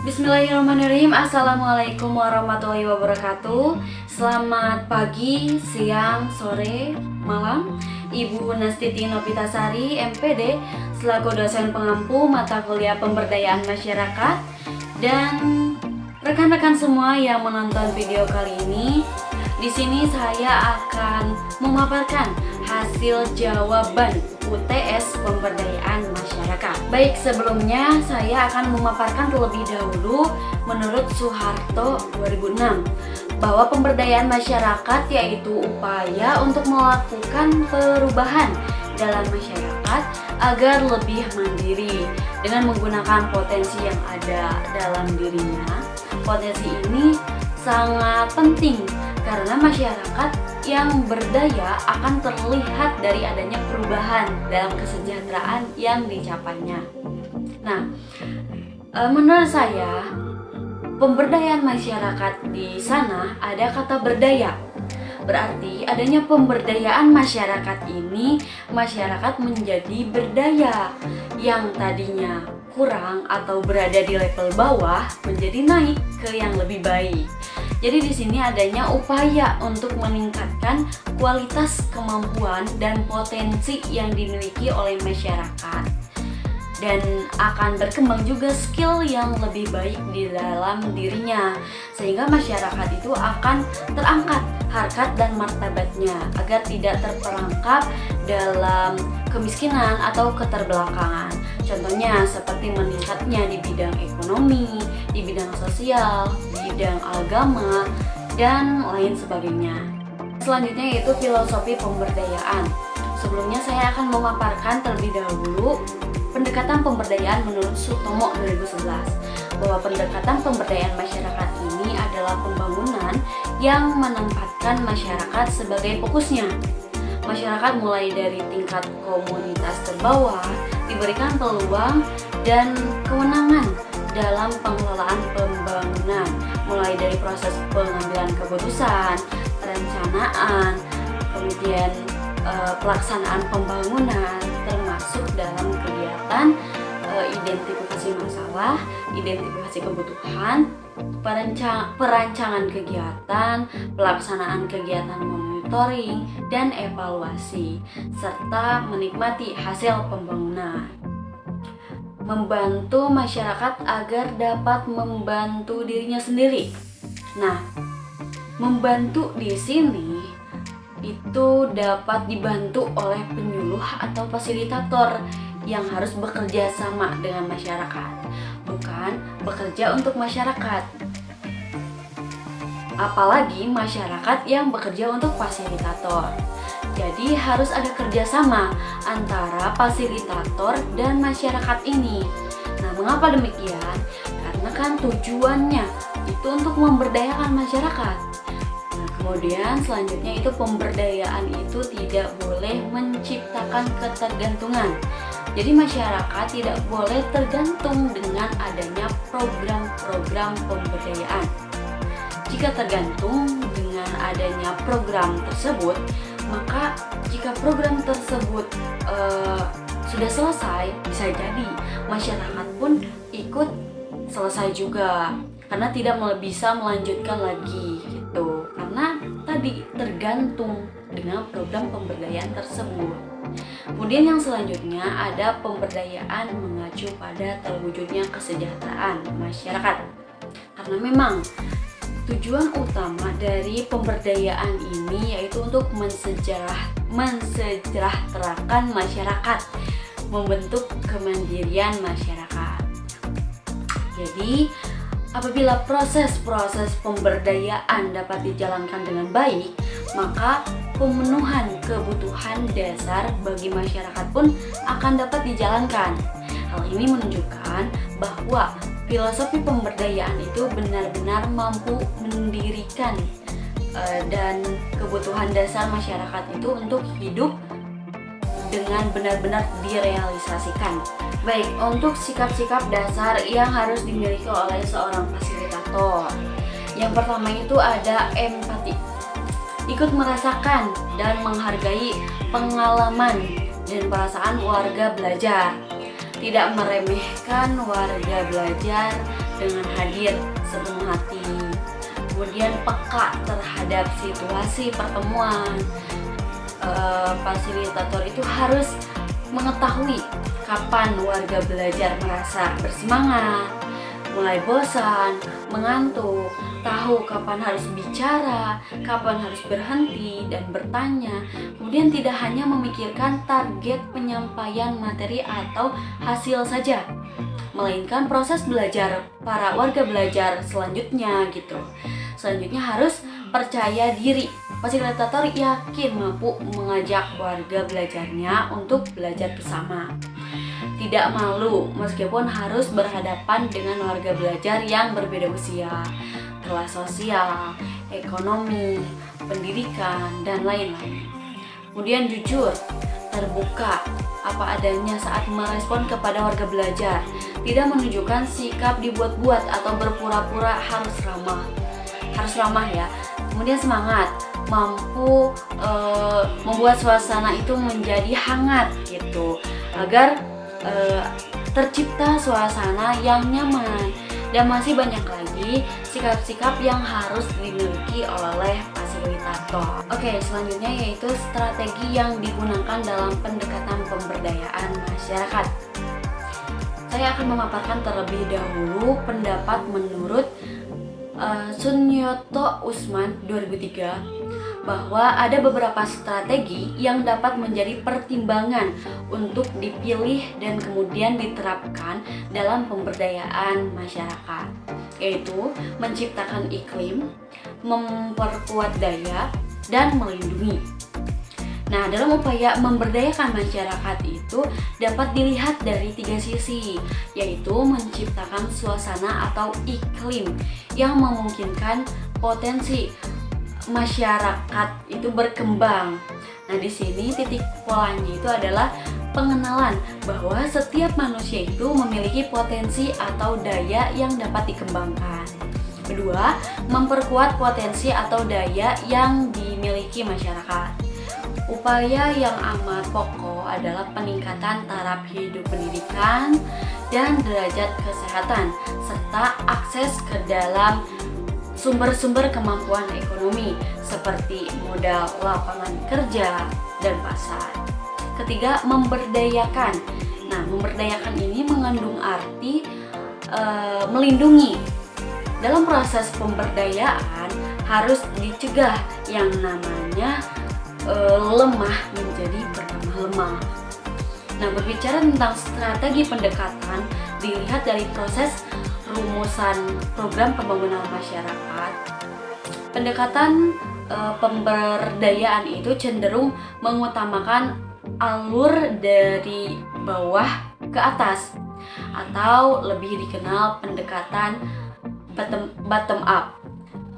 Bismillahirrahmanirrahim. Assalamualaikum warahmatullahi wabarakatuh. Selamat pagi, siang, sore, malam. Ibu Nastiti Novitasari, MPD, selaku dosen pengampu mata kuliah pemberdayaan masyarakat, dan rekan-rekan semua yang menonton video kali ini. Di sini saya akan memaparkan hasil jawaban UTS pemberdayaan masyarakat. Baik, sebelumnya saya akan memaparkan terlebih dahulu menurut Soeharto 2006 bahwa pemberdayaan masyarakat yaitu upaya untuk melakukan perubahan dalam masyarakat agar lebih mandiri dengan menggunakan potensi yang ada dalam dirinya. Potensi ini sangat penting karena masyarakat yang berdaya akan terlihat dari adanya perubahan dalam kesejahteraan yang dicapainya. Nah, menurut saya pemberdayaan masyarakat di sana ada kata berdaya. Berarti adanya pemberdayaan masyarakat ini, masyarakat menjadi berdaya. Yang tadinya kurang atau berada di level bawah menjadi naik ke yang lebih baik. Jadi di sini adanya upaya untuk meningkatkan kualitas kemampuan dan potensi yang dimiliki oleh masyarakat, dan akan berkembang juga skill yang lebih baik di dalam dirinya, sehingga masyarakat itu akan terangkat harkat dan martabatnya agar tidak terperangkap dalam kemiskinan atau keterbelakangan. Contohnya seperti meningkatnya di bidang ekonomi, di bidang sosial, di bidang agama, dan lain sebagainya. Selanjutnya yaitu filosofi pemberdayaan. Sebelumnya saya akan memaparkan terlebih dahulu pendekatan pemberdayaan menurut Sutomo 2011, bahwa pendekatan pemberdayaan masyarakat ini adalah pembangunan yang menempatkan masyarakat sebagai fokusnya. Masyarakat mulai dari tingkat komunitas terbawah diberikan peluang dan kewenangan dalam pengelolaan pembangunan, mulai dari proses pengambilan keputusan, perencanaan, kemudian pelaksanaan pembangunan, termasuk dalam kegiatan identifikasi masalah, identifikasi kebutuhan, perancangan kegiatan, pelaksanaan kegiatan monitoring dan evaluasi, serta menikmati hasil pembangunan. Membantu masyarakat agar dapat membantu dirinya sendiri. Nah, membantu di sini itu dapat dibantu oleh penyuluh atau fasilitator yang harus bekerja sama dengan masyarakat, bukan bekerja untuk masyarakat. Apalagi masyarakat yang bekerja untuk fasilitator. Jadi harus ada kerjasama antara fasilitator dan masyarakat ini. Nah, mengapa demikian? Karena kan tujuannya itu untuk memberdayakan masyarakat. Nah, kemudian selanjutnya itu pemberdayaan itu tidak boleh menciptakan ketergantungan. Jadi masyarakat tidak boleh tergantung dengan adanya program-program pemberdayaan. Jika tergantung dengan adanya program tersebut, maka jika program tersebut sudah selesai, bisa jadi masyarakat pun ikut selesai juga, karena tidak bisa melanjutkan lagi gitu, karena tadi tergantung dengan program pemberdayaan tersebut. Kemudian yang selanjutnya ada pemberdayaan mengacu pada terwujudnya kesejahteraan masyarakat, karena memang tujuan utama dari pemberdayaan ini yaitu untuk mensejahterakan masyarakat, membentuk kemandirian masyarakat. Jadi, apabila proses pemberdayaan dapat dijalankan dengan baik, maka pemenuhan kebutuhan dasar bagi masyarakat pun akan dapat dijalankan. Hal ini menunjukkan bahwa filosofi pemberdayaan itu benar-benar mampu mendirikan dan kebutuhan dasar masyarakat itu untuk hidup dengan benar-benar direalisasikan. Baik, untuk sikap-sikap dasar yang harus dimiliki oleh seorang fasilitator. Yang pertama itu ada empati. Ikut merasakan dan menghargai pengalaman dan perasaan warga belajar. Tidak meremehkan warga belajar dengan hadir sepenuh hati. Kemudian peka terhadap situasi pertemuan. Fasilitator itu harus mengetahui kapan warga belajar merasa bersemangat, mulai bosan, mengantuk, tahu kapan harus bicara, kapan harus berhenti dan bertanya. Kemudian tidak hanya memikirkan target penyampaian materi atau hasil saja, melainkan proses belajar para warga belajar selanjutnya gitu. Selanjutnya harus percaya diri. Fasilitator yakin mampu mengajak warga belajarnya untuk belajar bersama. Tidak malu meskipun harus berhadapan dengan warga belajar yang berbeda usia, kelas sosial, ekonomi, pendidikan, dan lain-lain. Kemudian jujur, terbuka apa adanya saat merespon kepada warga belajar. Tidak menunjukkan sikap dibuat-buat atau berpura-pura harus ramah ya. Kemudian semangat, mampu membuat suasana itu menjadi hangat gitu, agar tercipta suasana yang nyaman. Dan masih banyak lagi sikap-sikap yang harus dimiliki oleh fasilitator. Oke, selanjutnya yaitu strategi yang digunakan dalam pendekatan pemberdayaan masyarakat. Saya akan memaparkan terlebih dahulu pendapat menurut Sunyoto Usman 2003 bahwa ada beberapa strategi yang dapat menjadi pertimbangan untuk dipilih dan kemudian diterapkan dalam pemberdayaan masyarakat, yaitu menciptakan iklim, memperkuat daya, dan melindungi. Nah, dalam upaya memberdayakan masyarakat itu dapat dilihat dari 3 sisi, yaitu menciptakan suasana atau iklim yang memungkinkan potensi masyarakat itu berkembang. Nah, di sini titik polanya itu adalah pengenalan bahwa setiap manusia itu memiliki potensi atau daya yang dapat dikembangkan. Kedua, memperkuat potensi atau daya yang dimiliki masyarakat. Upaya yang amat pokok adalah peningkatan taraf hidup pendidikan dan derajat kesehatan, serta akses ke dalam sumber-sumber kemampuan ekonomi seperti modal lapangan kerja dan pasar. Ketiga, memberdayakan. Nah, memberdayakan ini mengandung arti melindungi. Dalam proses pemberdayaan harus dicegah yang namanya lemah menjadi bernama lemah. Nah, berbicara tentang strategi pendekatan dilihat dari proses rumusan program pembangunan masyarakat. Pendekatan pemberdayaan itu cenderung mengutamakan alur dari bawah ke atas, atau lebih dikenal pendekatan bottom up.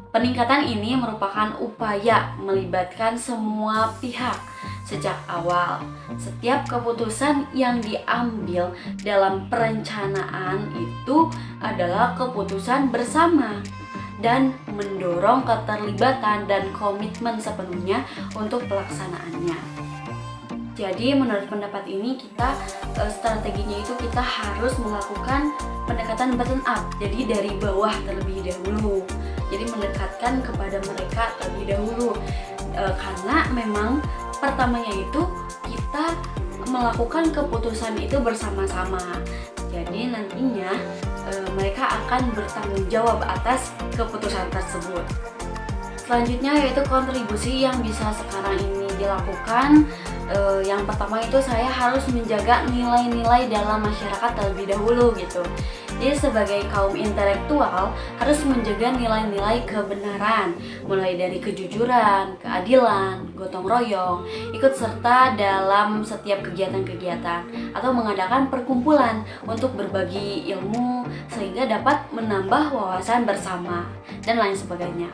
Peningkatan ini merupakan upaya melibatkan semua pihak sejak awal. Setiap keputusan yang diambil dalam perencanaan itu adalah keputusan bersama dan mendorong keterlibatan dan komitmen sepenuhnya untuk pelaksanaannya. Jadi menurut pendapat ini strateginya itu kita harus melakukan pendekatan bottom up, jadi dari bawah terlebih dahulu. Jadi mendekatkan kepada mereka terlebih dahulu, karena memang pertamanya itu kita melakukan keputusan itu bersama-sama. Jadi nantinya mereka akan bertanggung jawab atas keputusan tersebut. Selanjutnya yaitu kontribusi yang bisa sekarang ini dilakukan. Yang pertama itu saya harus menjaga nilai-nilai dalam masyarakat terlebih dahulu gitu. Jadi sebagai kaum intelektual harus menjaga nilai-nilai kebenaran, mulai dari kejujuran, keadilan, gotong royong, ikut serta dalam setiap kegiatan-kegiatan, atau mengadakan perkumpulan untuk berbagi ilmu sehingga dapat menambah wawasan bersama, dan lain sebagainya.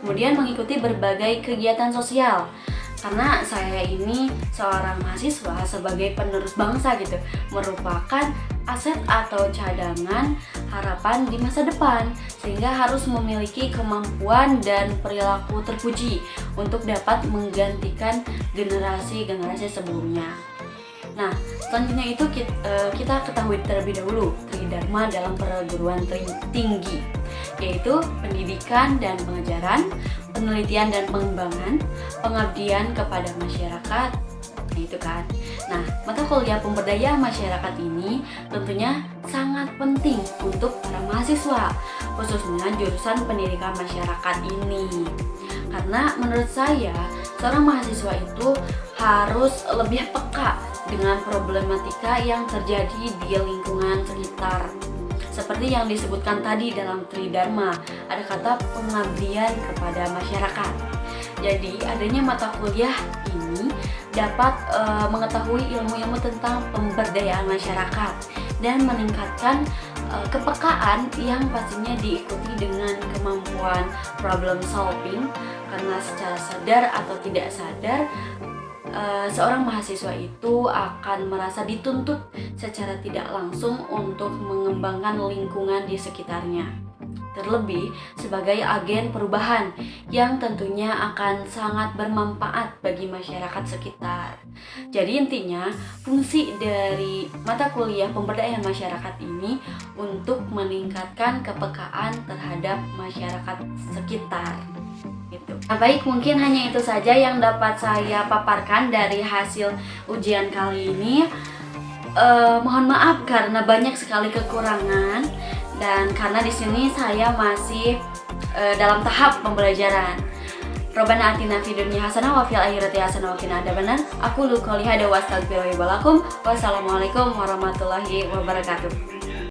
Kemudian mengikuti berbagai kegiatan sosial, karena saya ini seorang mahasiswa sebagai penerus bangsa gitu, merupakan aset atau cadangan harapan di masa depan, sehingga harus memiliki kemampuan dan perilaku terpuji untuk dapat menggantikan generasi-generasi sebelumnya. Nah, selanjutnya itu kita ketahui terlebih dahulu Tridharma dalam perguruan tinggi, yaitu pendidikan dan pengajaran, penelitian dan pengembangan, pengabdian kepada masyarakat. Nah, itu kan. Nah, mata kuliah pemberdayaan masyarakat ini tentunya sangat penting untuk para mahasiswa, khususnya jurusan pendidikan masyarakat ini. Karena menurut saya, seorang mahasiswa itu harus lebih peka dengan problematika yang terjadi di lingkungan sekitar. Seperti yang disebutkan tadi dalam Tridharma, ada kata pengabdian kepada masyarakat. Jadi, adanya mata kuliah ini dapat mengetahui ilmu-ilmu tentang pemberdayaan masyarakat dan meningkatkan kepekaan yang pastinya diikuti dengan kemampuan problem solving, karena secara sadar atau tidak sadar seorang mahasiswa itu akan merasa dituntut secara tidak langsung untuk mengembangkan lingkungan di sekitarnya, terlebih sebagai agen perubahan yang tentunya akan sangat bermanfaat bagi masyarakat sekitar. Jadi intinya, fungsi dari mata kuliah pemberdayaan masyarakat ini untuk meningkatkan kepekaan terhadap masyarakat sekitar. Gitu. Nah, baik, mungkin hanya itu saja yang dapat saya paparkan dari hasil ujian kali ini. Mohon maaf karena banyak sekali kekurangan, dan karena di sini saya masih dalam tahap pembelajaran. Robbana atina fid dunya hasanah wa fil akhirati hasanah wa qina adzabannar. Aku qouli hadza wa astaghfirullahi wa lakum. Wassalamualaikum warahmatullahi wabarakatuh.